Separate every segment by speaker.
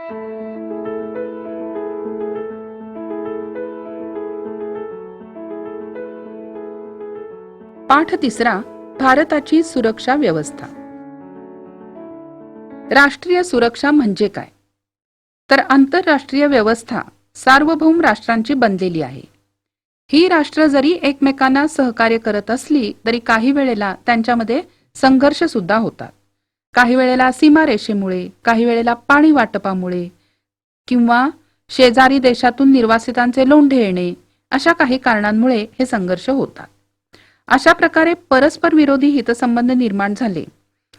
Speaker 1: पाठ तिसरा, भारताची सुरक्षा व्यवस्था. राष्ट्रीय सुरक्षा म्हणजे काय? तर आंतरराष्ट्रीय व्यवस्था सार्वभौम राष्ट्रांची बनलेली आहे. ही राष्ट्र जरी एकमेकांना सहकार्य करत असली तरी काही वेळेला त्यांच्यामध्ये संघर्ष सुद्धा होतात. काही वेळेला सीमारेषेमुळे, काही वेळेला पाणी वाटपामुळे किंवा शेजारी देशातून निर्वासितांचे लोंढे येणे, अशा काही कारणांमुळे हे संघर्ष होतात. अशा प्रकारे परस्पर विरोधी हितसंबंध निर्माण झाले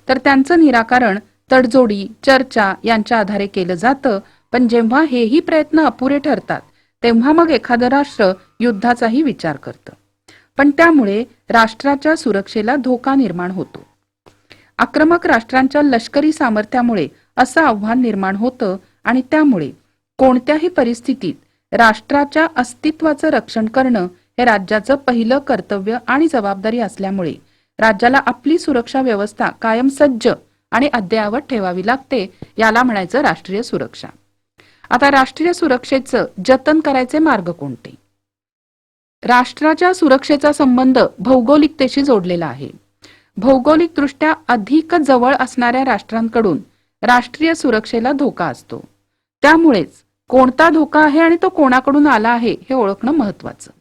Speaker 1: तर त्यांचं निराकरण तडजोडी, चर्चा यांच्या आधारे केलं जातं. पण जेव्हा हेही प्रयत्न अपुरे ठरतात तेव्हा मग एखादं राष्ट्र युद्धाचाही विचार करतं. पण त्यामुळे राष्ट्राच्या सुरक्षेला धोका निर्माण होतो. आक्रमक राष्ट्रांच्या लष्करी सामर्थ्यामुळे असं आव्हान निर्माण होतं आणि त्यामुळे कोणत्याही परिस्थितीत राष्ट्राच्या अस्तित्वाचं रक्षण करणं हे राज्याचं पहिलं कर्तव्य आणि जबाबदारी असल्यामुळे राज्याला आपली सुरक्षा व्यवस्था कायम सज्ज आणि अद्ययावत ठेवावी लागते. याला म्हणायचं राष्ट्रीय सुरक्षा. आता राष्ट्रीय सुरक्षेचं जतन करायचे मार्ग कोणते? राष्ट्राच्या सुरक्षेचा संबंध भौगोलिकतेशी जोडलेला आहे. भौगोलिकदृष्ट्या अधिक जवळ असणाऱ्या राष्ट्रांकडून राष्ट्रीय सुरक्षेला धोका असतो. त्यामुळेच कोणता धोका आहे आणि तो कोणाकडून आला आहे हे ओळखणं महत्वाचं.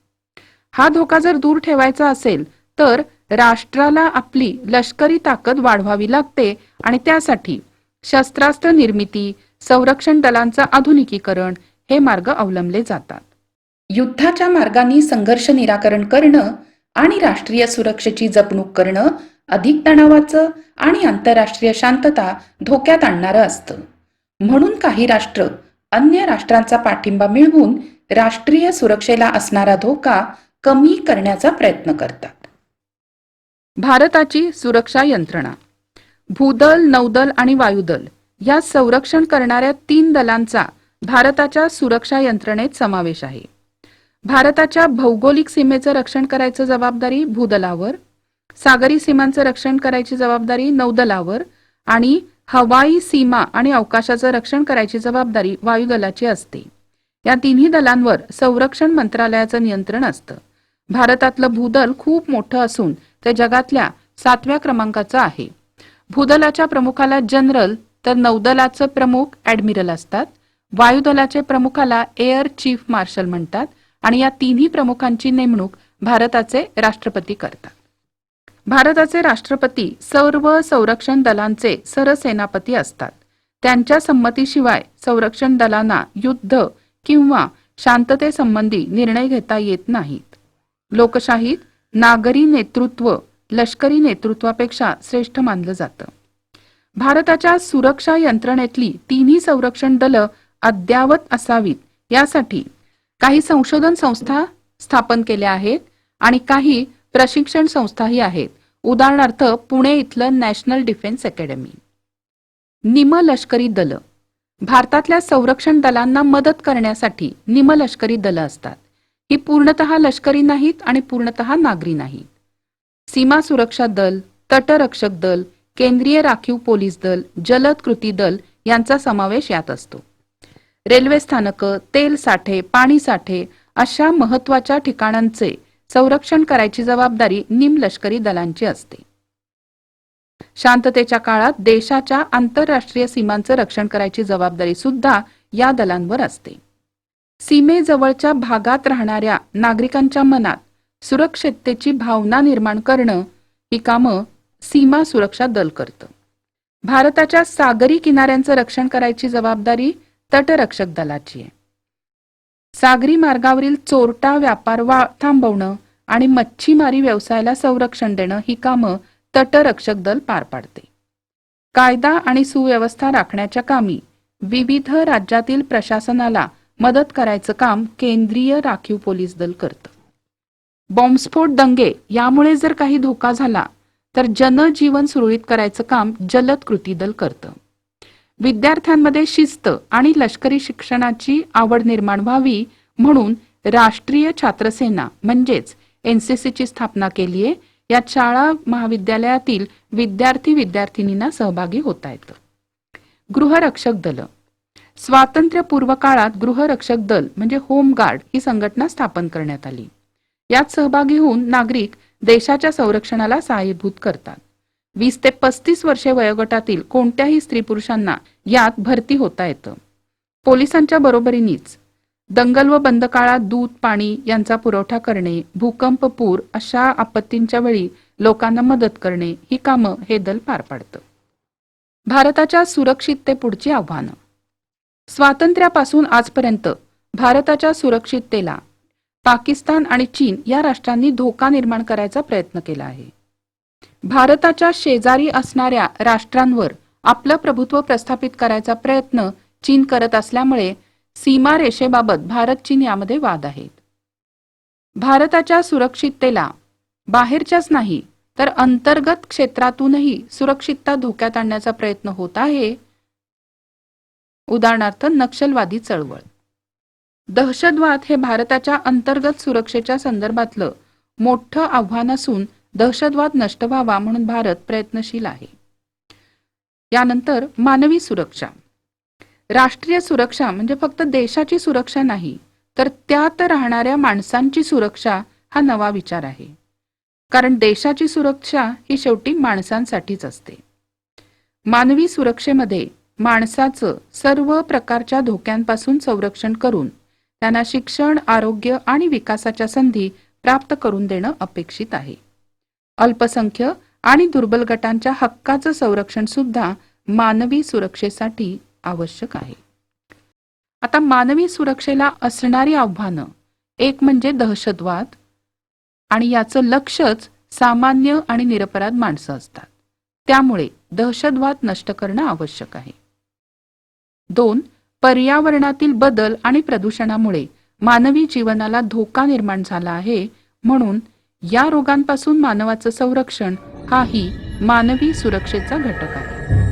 Speaker 1: हा धोका जर दूर ठेवायचा असेल तर राष्ट्राला आपली लष्करी ताकद वाढवावी लागते आणि त्यासाठी शस्त्रास्त्र निर्मिती, संरक्षण दलांचं आधुनिकीकरण हे मार्ग अवलंबले जातात. युद्धाच्या मार्गाने संघर्ष निराकरण करणं आणि राष्ट्रीय सुरक्षेची जपणूक करणं अधिक तणावाचं आणि आंतरराष्ट्रीय शांतता धोक्यात आणणारं असतं. म्हणून काही राष्ट्र अन्य राष्ट्रांचा पाठिंबा मिळवून राष्ट्रीय सुरक्षेला असणारा धोका कमी करण्याचा प्रयत्न करतात. भारताची सुरक्षा यंत्रणा. भूदल, नौदल आणि वायुदल या संरक्षण करणाऱ्या 3 दलांचा भारताच्या सुरक्षा यंत्रणेत समावेश आहे. भारताच्या भौगोलिक सीमेचं रक्षण करायचं जबाबदारी भूदलावर, सागरी सीमांचं रक्षण करायची जबाबदारी नौदलावर आणि हवाई सीमा आणि अवकाशाचं रक्षण करायची जबाबदारी वायुदलाची असते. या तिन्ही दलांवर संरक्षण मंत्रालयाचं नियंत्रण असतं. भारतातलं भूदल खूप मोठं असून ते जगातल्या 7व्या क्रमांकाचं आहे. भूदलाच्या प्रमुखाला जनरल तर नौदलाचे प्रमुख ॲडमिरल असतात. वायुदलाचे प्रमुखाला एअर चीफ मार्शल म्हणतात आणि या तिन्ही प्रमुखांची नेमणूक भारताचे राष्ट्रपती करतात. भारताचे राष्ट्रपती सर्व संरक्षण दलांचे सरसेनापती असतात. त्यांच्या संमतीशिवाय संरक्षण दलांना युद्ध किंवा शांततेसंबंधी निर्णय घेता येत नाहीत. लोकशाहीत नागरी नेतृत्व लष्करी नेतृत्वापेक्षा श्रेष्ठ मानलं जातं. भारताच्या सुरक्षा यंत्रणेतली तिन्ही संरक्षण दलं अद्यावत असावीत यासाठी काही संशोधन संस्था स्थापन केल्या आहेत आणि काही प्रशिक्षण संस्थाही आहेत. उदाहरणार्थ पुणे इथलं नॅशनल डिफेन्स अकॅडमी. निमलष्करी दलं. भारतातल्या संरक्षण दलांना मदत करण्यासाठी निमलष्करी दलं असतात. ही पूर्णतः लष्करी नाहीत आणि पूर्णतः नागरी नाहीत. सीमा सुरक्षा दल, तटरक्षक दल, केंद्रीय राखीव पोलीस दल, जलद कृती दल यांचा समावेश यात असतो. रेल्वे स्थानकं, तेल साठे, पाणी साठे अशा महत्वाच्या ठिकाणांचे संरक्षण करायची जबाबदारी निमलष्करी दलांची असते. शांततेच्या काळात देशाच्या आंतरराष्ट्रीय सीमांचं रक्षण करायची जबाबदारी सुद्धा या दलांवर असते. सीमेजवळच्या भागात राहणाऱ्या नागरिकांच्या मनात सुरक्षिततेची भावना निर्माण करणं ही कामं सीमा सुरक्षा दल करतं. भारताच्या सागरी किनाऱ्यांचं रक्षण करायची जबाबदारी तटरक्षक दलाची आहे. सागरी मार्गावरील चोरटा व्यापार थांबवणं आणि मच्छीमारी व्यवसायाला संरक्षण देणं ही कामं तटरक्षक दल पार पाडते. कायदा आणि सुव्यवस्था राखण्याच्या कामी विविध राज्यातील प्रशासनाला मदत करायचं काम केंद्रीय राखीव पोलीस दल करतं. बॉम्बस्फोट, दंगे यामुळे जर काही धोका झाला तर जनजीवन सुरळीत करायचं काम जलद कृती दल करतं. विद्यार्थ्यांमध्ये शिस्त आणि लष्करी शिक्षणाची आवड निर्माण व्हावी म्हणून राष्ट्रीय छात्रसेना म्हणजेच NCCची स्थापना केली आहे. यात शाळा महाविद्यालयातील विद्यार्थी विद्यार्थिनींना सहभागी होता येतं. गृहरक्षक दल. स्वातंत्र्यपूर्व काळात गृहरक्षक दल म्हणजे होमगार्ड ही संघटना स्थापन करण्यात आली. यात सहभागी होऊन नागरिक देशाच्या संरक्षणाला सहाय्यभूत करतात. 20 ते 35 वर्षे वयोगटातील कोणत्याही स्त्री पुरुषांना यात भरती होता येतं. पोलिसांच्या बरोबरीनेच दंगल व बंद काळात दूध, पाणी यांचा पुरवठा करणे, भूकंप, पूर अशा आपत्तींच्या वेळी लोकांना मदत करणे ही कामं हे दल पार पाडतं. भारताच्या सुरक्षिततेपुढची आव्हानं. स्वातंत्र्यापासून आजपर्यंत भारताच्या सुरक्षिततेला पाकिस्तान आणि चीन या राष्ट्रांनी धोका निर्माण करायचा प्रयत्न केला आहे. भारताच्या शेजारी असणाऱ्या राष्ट्रांवर आपलं प्रभुत्व प्रस्थापित करायचा प्रयत्न चीन करत असल्यामुळे सीमारेषेबाबत भारत चीन यामध्ये वाद आहेत. भारताच्या सुरक्षिततेला बाहेरच्याच नाही तर अंतर्गत क्षेत्रातूनही सुरक्षितता धोक्यात आणण्याचा प्रयत्न होत आहे. उदाहरणार्थ नक्षलवादी चळवळ. दहशतवाद हे भारताच्या अंतर्गत सुरक्षेच्या संदर्भातलं मोठं आव्हान असून दहशतवाद नष्ट व्हावा म्हणून भारत प्रयत्नशील आहे. यानंतर मानवी सुरक्षा. राष्ट्रीय सुरक्षा म्हणजे फक्त देशाची सुरक्षा नाही तर त्यात राहणाऱ्या माणसांची सुरक्षा हा नवा विचार आहे. कारण देशाची सुरक्षा ही शेवटी माणसांसाठीच असते. मानवी सुरक्षेमध्ये माणसाचं सर्व प्रकारच्या धोक्यांपासून संरक्षण करून त्यांना शिक्षण, आरोग्य आणि विकासाच्या संधी प्राप्त करून देणं अपेक्षित आहे. अल्पसंख्य आणि दुर्बल गटांच्या हक्काचं संरक्षण सुद्धा मानवी सुरक्षेसाठी आवश्यक आहे. आता मानवी सुरक्षेला असणारी आव्हानं, एक म्हणजे दहशतवाद आणि याचं लक्षच सामान्य आणि निरपराध माणसं असतात. त्यामुळे दहशतवाद नष्ट करणं आवश्यक आहे. 2. पर्यावरणातील बदल आणि प्रदूषणामुळे मानवी जीवनाला धोका निर्माण झाला आहे म्हणून या रोगांपासून मानवाचं संरक्षण हाही मानवी सुरक्षेचा घटक आहे.